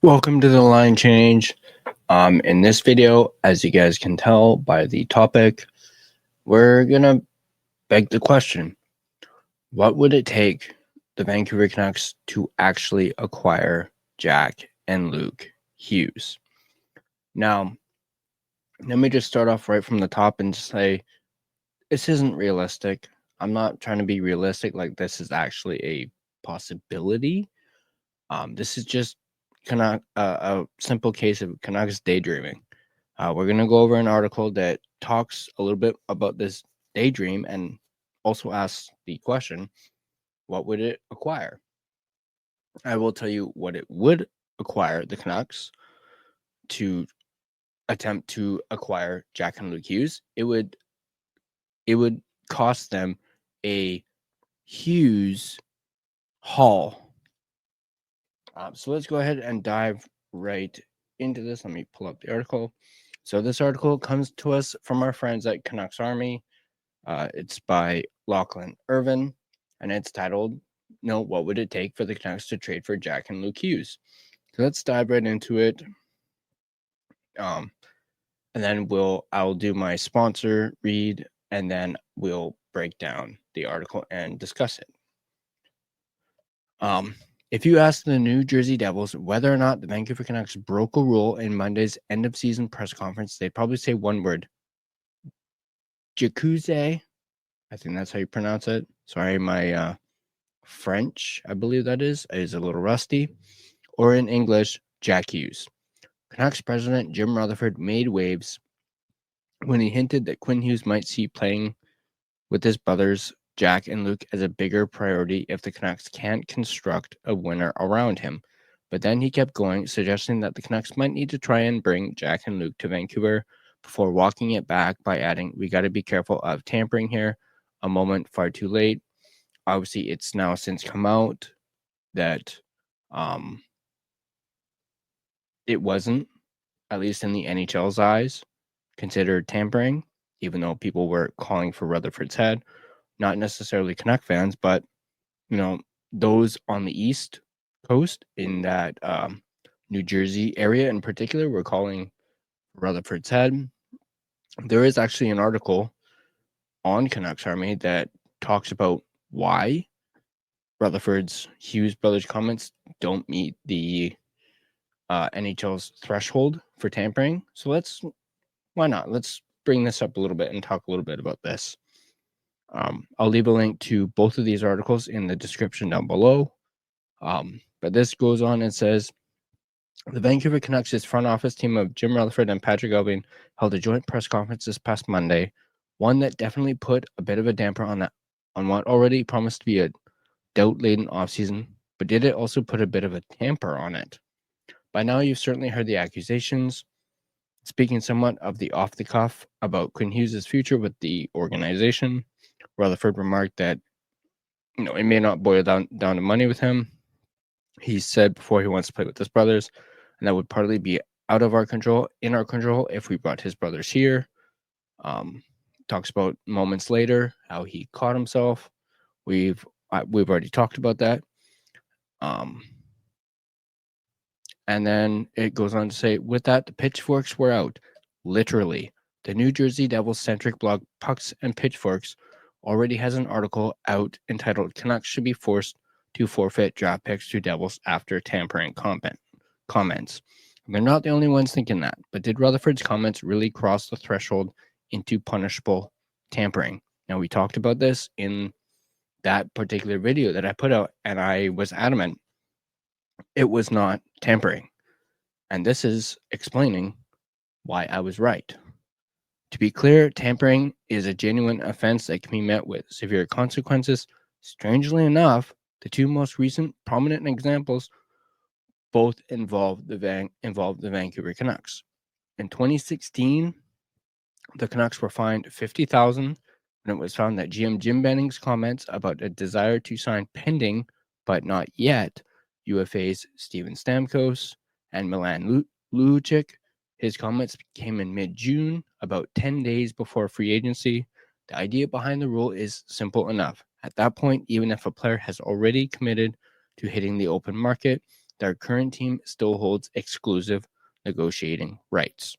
Welcome to the line change. In this video, as you guys can tell by the topic, we're gonna beg the question: what would it take the Vancouver Canucks to actually acquire Jack and Luke Hughes? Now, let me just start off right from the top and say this isn't realistic. I'm not trying to be realistic, like this is actually a possibility. This is just a simple case of Canucks daydreaming. We're going to go over an article that talks a little bit about this daydream and also asks the question, what would it acquire? I will tell you what it would acquire the Canucks to attempt to acquire Jack and Luke Hughes. It would cost them a Hughes haul. So let's go ahead and dive right into this. Let me pull up the article. So this article comes to us from our friends at Canucks Army. It's by Lachlan Irvin, and it's titled, what would it take for the Canucks to trade for Jack and Luke Hughes? So let's dive right into it. And then I'll do my sponsor read, and then we'll break down the article and discuss it. If you ask the New Jersey Devils whether or not the Vancouver Canucks broke a rule in Monday's end-of-season press conference, they'd probably say one word: Jacuzzi. I think that's how you pronounce it. Sorry, my French, I believe that is a little rusty. Or in English, Jack Hughes. Canucks president Jim Rutherford made waves when he hinted that Quinn Hughes might see playing with his brothers Jack and Luke as a bigger priority if the Canucks can't construct a winner around him. But then he kept going, suggesting that the Canucks might need to try and bring Jack and Luke to Vancouver before walking it back by adding, "We got to be careful of tampering here. A moment far too late." Obviously, it's now since come out that it wasn't, at least in the NHL's eyes, considered tampering, even though people were calling for Rutherford's head. Not necessarily Canuck fans, but those on the East Coast in that New Jersey area in particular were calling Rutherford's head. There is actually an article on Canucks Army that talks about why Rutherford's Hughes brothers comments don't meet the NHL's threshold for tampering. So why not? Let's bring this up a little bit and talk a little bit about this. I'll leave a link to both of these articles in the description down below. But this goes on and says, the Vancouver Canucks' front office team of Jim Rutherford and Patrick Allvin held a joint press conference this past Monday, one that definitely put a bit of a damper on what already promised to be a doubt-laden offseason, but did it also put a bit of a tamper on it? By now, you've certainly heard the accusations. Speaking somewhat of the off-the-cuff about Quinn Hughes' future with the organization, Rutherford remarked that, it may not boil down to money with him. He said before he wants to play with his brothers, and that would partly be out of our control, in our control, if we brought his brothers here. Talks about moments later how he caught himself. We've already talked about that. And then it goes on to say, with that, the pitchforks were out. Literally. The New Jersey Devils-centric blog Pucks and Pitchforks already has an article out entitled "Canucks Should Be Forced to Forfeit Draft Picks to Devils After Tampering Comments." And they're not the only ones thinking that, but did Rutherford's comments really cross the threshold into punishable tampering? Now, we talked about this in that particular video that I put out, and I was adamant it was not tampering. And this is explaining why I was right. To be clear, tampering is a genuine offense that can be met with severe consequences. Strangely enough, the two most recent prominent examples both involve the Vancouver Canucks. In 2016, the Canucks were fined $50,000 when it was found that GM Jim Benning's comments about a desire to sign pending, but not yet, UFAs Steven Stamkos and Milan Lucic. His comments came in mid-June, about 10 days before free agency. The idea behind the rule is simple enough. At that point, even if a player has already committed to hitting the open market, their current team still holds exclusive negotiating rights.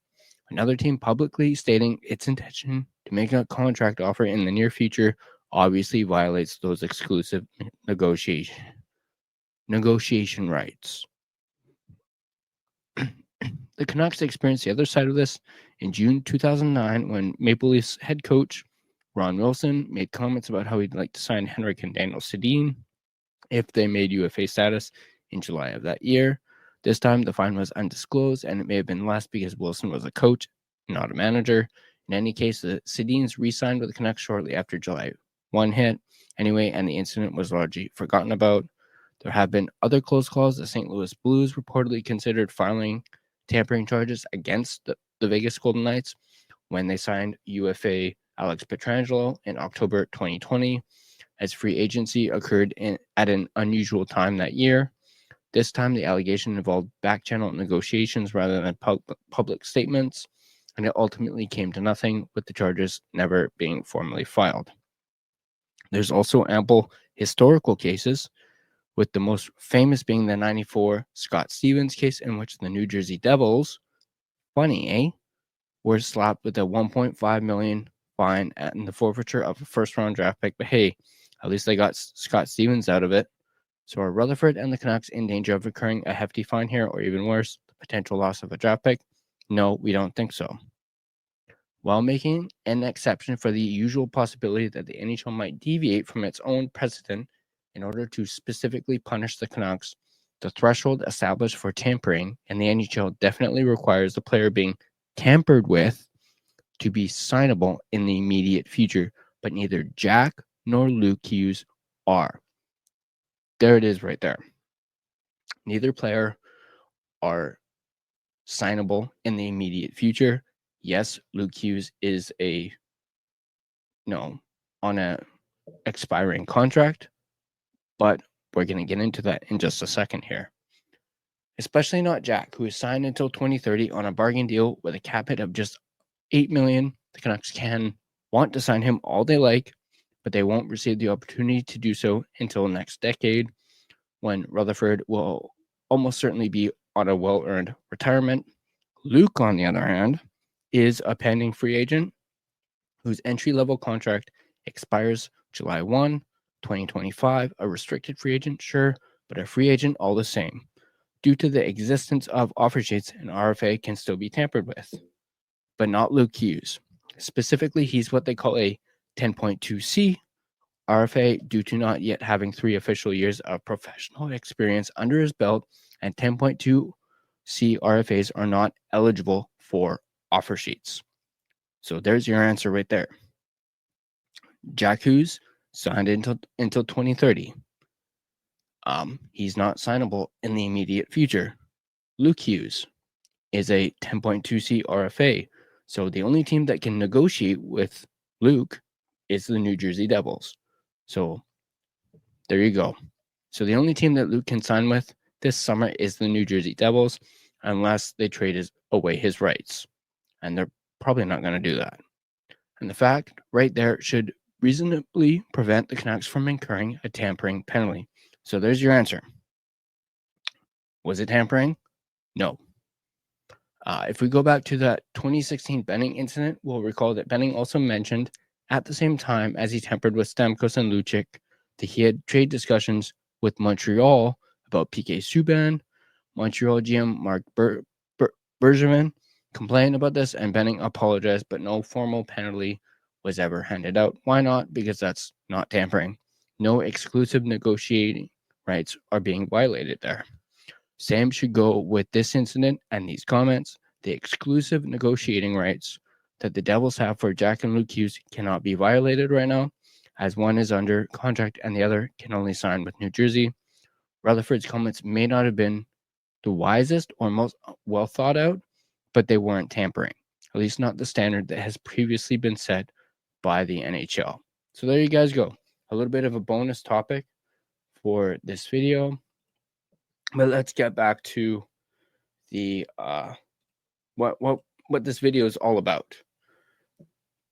Another team publicly stating its intention to make a contract offer in the near future obviously violates those exclusive negotiation rights. The Canucks experienced the other side of this in June 2009 when Maple Leafs head coach Ron Wilson made comments about how he'd like to sign Henrik and Daniel Sedin if they made UFA status in July of that year. This time, the fine was undisclosed, and it may have been less because Wilson was a coach, not a manager. In any case, the Sedins re-signed with the Canucks shortly after July 1 hit anyway, and the incident was largely forgotten about. There have been other close calls. The St. Louis Blues reportedly considered filing tampering charges against the Vegas Golden Knights when they signed UFA Alex Pietrangelo in October 2020, as free agency occurred at an unusual time that year. This time, the allegation involved back-channel negotiations rather than public statements, and it ultimately came to nothing, with the charges never being formally filed. There's also ample historical cases, with the most famous being the 94 Scott Stevens case, in which the New Jersey Devils, funny, were slapped with a $1.5 million fine and the forfeiture of a first-round draft pick. But hey, at least they got Scott Stevens out of it. So are Rutherford and the Canucks in danger of incurring a hefty fine here, or even worse, the potential loss of a draft pick? No, we don't think so. While making an exception for the usual possibility that the NHL might deviate from its own precedent in order to specifically punish the Canucks, the threshold established for tampering in the NHL definitely requires the player being tampered with to be signable in the immediate future, but neither Jack nor Luke Hughes are. There it is right there. Neither player are signable in the immediate future. Yes, Luke Hughes is on a expiring contract, but we're going to get into that in just a second here. Especially not Jack, who is signed until 2030 on a bargain deal with a cap hit of just $8 million. The Canucks can want to sign him all they like, but they won't receive the opportunity to do so until next decade, when Rutherford will almost certainly be on a well-earned retirement. Luke, on the other hand, is a pending free agent whose entry-level contract expires July 1, 2025. A restricted free agent, sure, but a free agent all the same. Due to the existence of offer sheets, an RFA can still be tampered with, but not Luke Hughes. Specifically, he's what they call a 10.2C RFA due to not yet having 3 official years of professional experience under his belt, and 10.2C RFAs are not eligible for offer sheets. So there's your answer right there. Jack Hughes signed until 2030. He's not signable in the immediate future. Luke Hughes is a 10.2C RFA. So the only team that can negotiate with Luke is the New Jersey Devils. So there you go. So the only team that Luke can sign with this summer is the New Jersey Devils, unless they trade away his rights. And they're probably not going to do that. And the fact right there should reasonably prevent the Canucks from incurring a tampering penalty. So there's your answer. Was it tampering? No. If we go back to that 2016 Benning incident, we'll recall that Benning also mentioned at the same time as he tampered with Stamkos and Lucic that he had trade discussions with Montreal about PK Subban. Montreal GM Mark Bergevin complained about this, and Benning apologized, but no formal penalty was ever handed out. Why not? Because that's not tampering. No exclusive negotiating rights are being violated there. Same should go with this incident and these comments. The exclusive negotiating rights that the Devils have for Jack and Luke Hughes cannot be violated right now, as one is under contract and the other can only sign with New Jersey. Rutherford's comments may not have been the wisest or most well thought out, but they weren't tampering, at least not the standard that has previously been set by the NHL. So there you guys go. A little bit of a bonus topic for this video. But let's get back to the what this video is all about.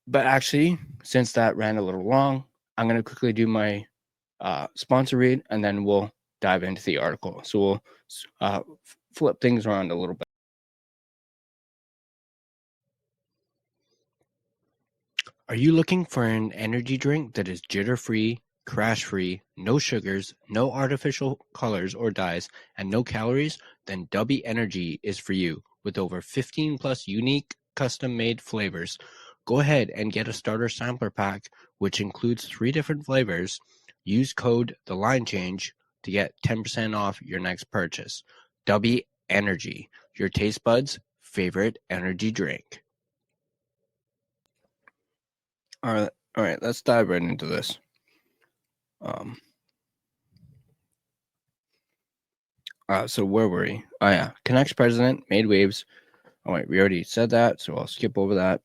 But actually, since that ran a little long, I'm going to quickly do my sponsor read, and then we'll dive into the article. So we'll flip things around a little bit. Are you looking for an energy drink that is jitter-free, crash-free, no sugars, no artificial colors or dyes, and no calories? Then Dubby Energy is for you. With over 15 plus unique custom-made flavors, go ahead and get a starter sampler pack, which includes 3 different flavors. Use code TheLineChange to get 10% off your next purchase. Dubby Energy, your taste buds' favorite energy drink. All right, let's dive right into this. So where were we? Oh yeah, Canucks president made waves. All right, we already said that, so I'll skip over that.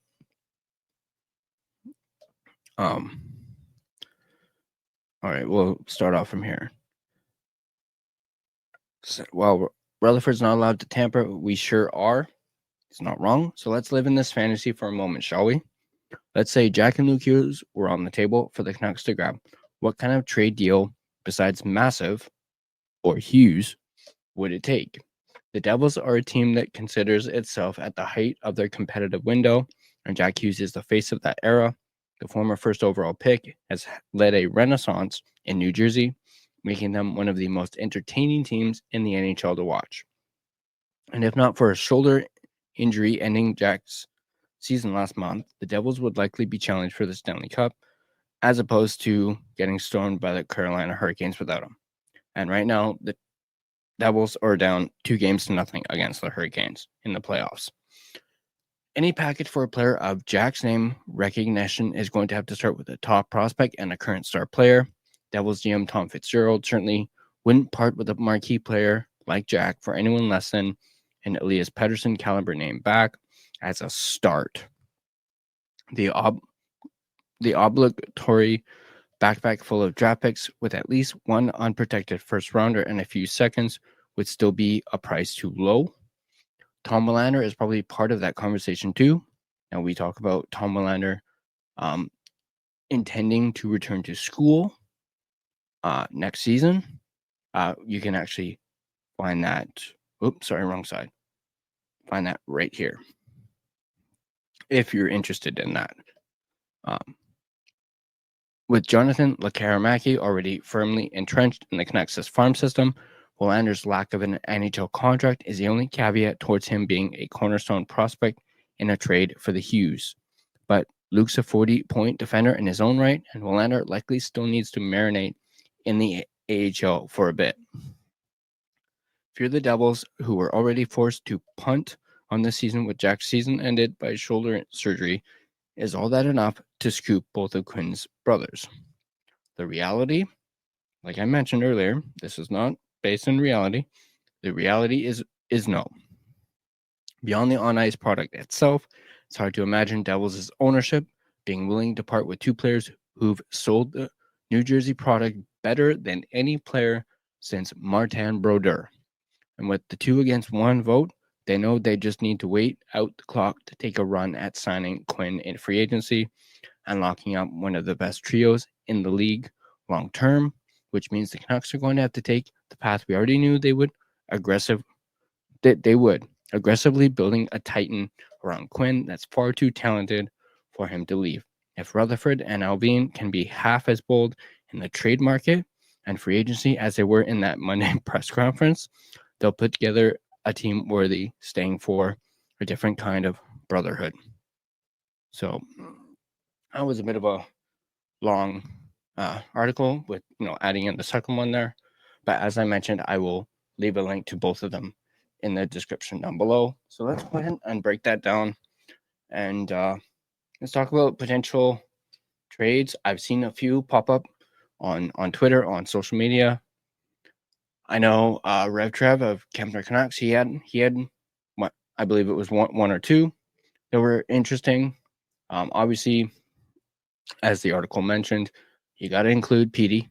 All right, we'll start off from here. So, while Rutherford's not allowed to tamper, we sure are. It's not wrong. So let's live in this fantasy for a moment, shall we? Let's say Jack and Luke Hughes were on the table for the Canucks to grab. What kind of trade deal, besides massive or Hughes, would it take? The Devils are a team that considers itself at the height of their competitive window, and Jack Hughes is the face of that era. The former first overall pick has led a renaissance in New Jersey, making them one of the most entertaining teams in the NHL to watch. And if not for a shoulder injury ending Jack's season last month, the Devils would likely be challenged for the Stanley Cup, as opposed to getting stormed by the Carolina Hurricanes without him. And right now, the Devils are down 2-0 against the Hurricanes in the playoffs. Any package for a player of Jack's name recognition is going to have to start with a top prospect and a current star player. Devils GM Tom Fitzgerald certainly wouldn't part with a marquee player like Jack for anyone less than an Elias Pettersson caliber name back as a start. The obligatory backpack full of draft picks with at least one unprotected first rounder and a few seconds would still be a price too low. Tom Willander is probably part of that conversation too. Now we talk about Tom Willander intending to return to school next season. You can actually find that. Oops, sorry, wrong side. Find that right here if you're interested in that. With Jonathan Lekaramaki already firmly entrenched in the Canucks' farm system, Willander's lack of an NHL contract is the only caveat towards him being a cornerstone prospect in a trade for the Hughes. But Luke's a 40-point defender in his own right, and Willander likely still needs to marinate in the AHL for a bit. If you're the Devils, who were already forced to punt on the season with Jack's season ended by shoulder surgery, is all that enough to scoop both of Quinn's brothers? The reality, like I mentioned earlier, this is not based in reality. The reality is no. Beyond the on-ice product itself, it's hard to imagine Devils' ownership being willing to part with 2 players who've sold the New Jersey product better than any player since Martin Brodeur. And with the 2-against-1 vote, they know they just need to wait out the clock to take a run at signing Quinn in free agency and locking up one of the best trios in the league long term, which means the Canucks are going to have to take the path we already knew they would, aggressively building a titan around Quinn that's far too talented for him to leave. If Rutherford and Alvin can be half as bold in the trade market and free agency as they were in that Monday press conference, they'll put together a team worthy staying for a different kind of brotherhood. So that was a bit of a long article with adding in the second one there, but as I mentioned, I will leave a link to both of them in the description down below. So let's go ahead and break that down, and let's talk about potential trades. I've seen a few pop up on Twitter, on social media. I know Rev Trev of Kempner Canucks, he had what I believe it was one or two that were interesting. Obviously, as the article mentioned, you got to include Petey.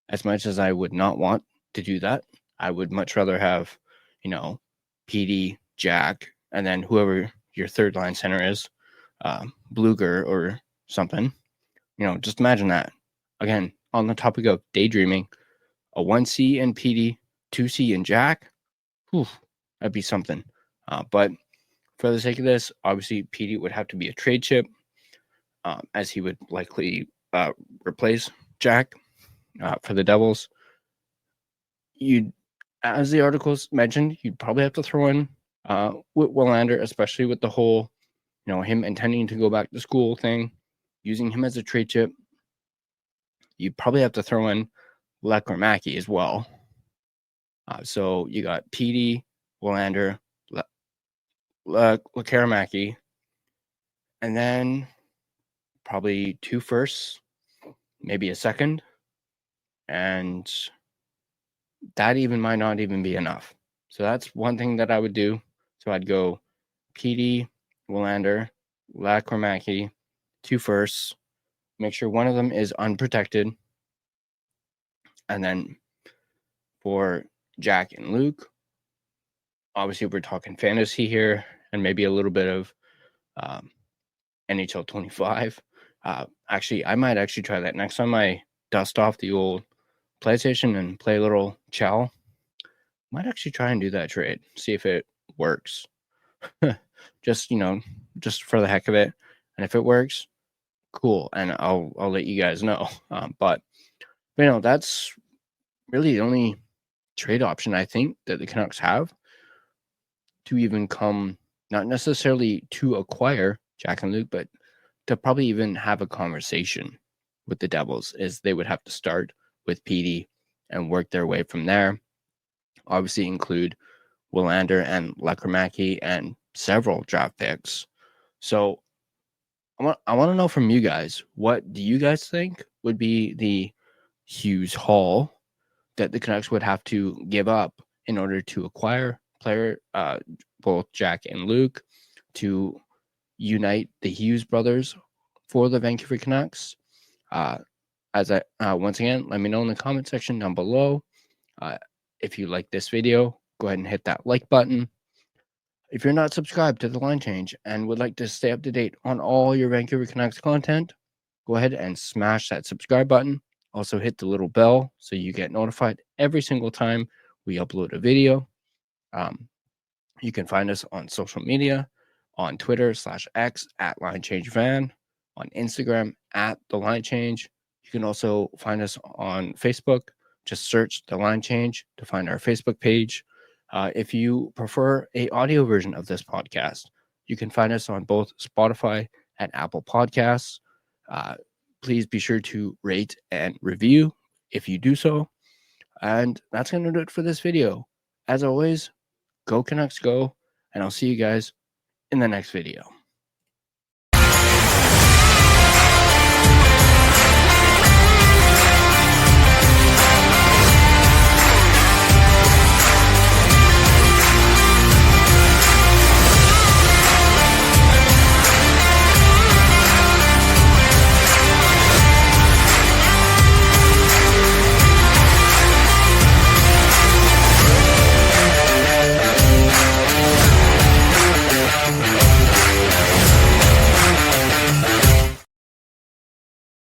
As much as I would not want to do that, I would much rather have, Petey, Jack, and then whoever your third line center is, Bluger or something. Just imagine that. Again, on the topic of daydreaming, a 1C in PD, 2C in Jack. Whew, that'd be something. But for the sake of this, obviously PD would have to be a trade chip, as he would likely replace Jack for the Devils. You'd, as the articles mentioned, you'd probably have to throw in with Willander, especially with the whole, him intending to go back to school thing, using him as a trade chip. You'd probably have to throw in Lekkerimäki as well. So you got PD, Willander, Lekkerimäki, and then probably 2 firsts, maybe a second, and that even might not even be enough. So that's one thing that I would do. So I'd go PD, Willander, Lekkerimäki, 2 firsts, make sure one of them is unprotected, and then for Jack and Luke, obviously we're talking fantasy here and maybe a little bit of NHL 25. Actually, I might actually try that next time I dust off the old PlayStation and play a little Chow. Might actually try and do that trade, see if it works. just for the heck of it, and if it works, cool, and I'll let you guys know. But that's really the only trade option I think that the Canucks have to even come, not necessarily to acquire Jack and Luke, but to probably even have a conversation with the Devils. Is they would have to start with PD and work their way from there. Obviously include Willander and Lekkerimäki and several draft picks. So I want to know from you guys, what do you guys think would be the Hughes haul that the Canucks would have to give up in order to acquire player, both Jack and Luke, to unite the Hughes brothers for the Vancouver Canucks? Once again, let me know in the comment section down below. If you like this video, go ahead and hit that like button. If you're not subscribed to The Line Change and would like to stay up to date on all your Vancouver Canucks content, go ahead and smash that subscribe button. Also hit the little bell so you get notified every single time we upload a video. You can find us on social media, on Twitter /X at LineChangeVan, on Instagram at The Line Change. You can also find us on Facebook. Just search The Line Change to find our Facebook page. If you prefer a audio version of this podcast, you can find us on both Spotify and Apple Podcasts. Please be sure to rate and review if you do so. And that's going to do it for this video. As always, go Canucks go, and I'll see you guys in the next video.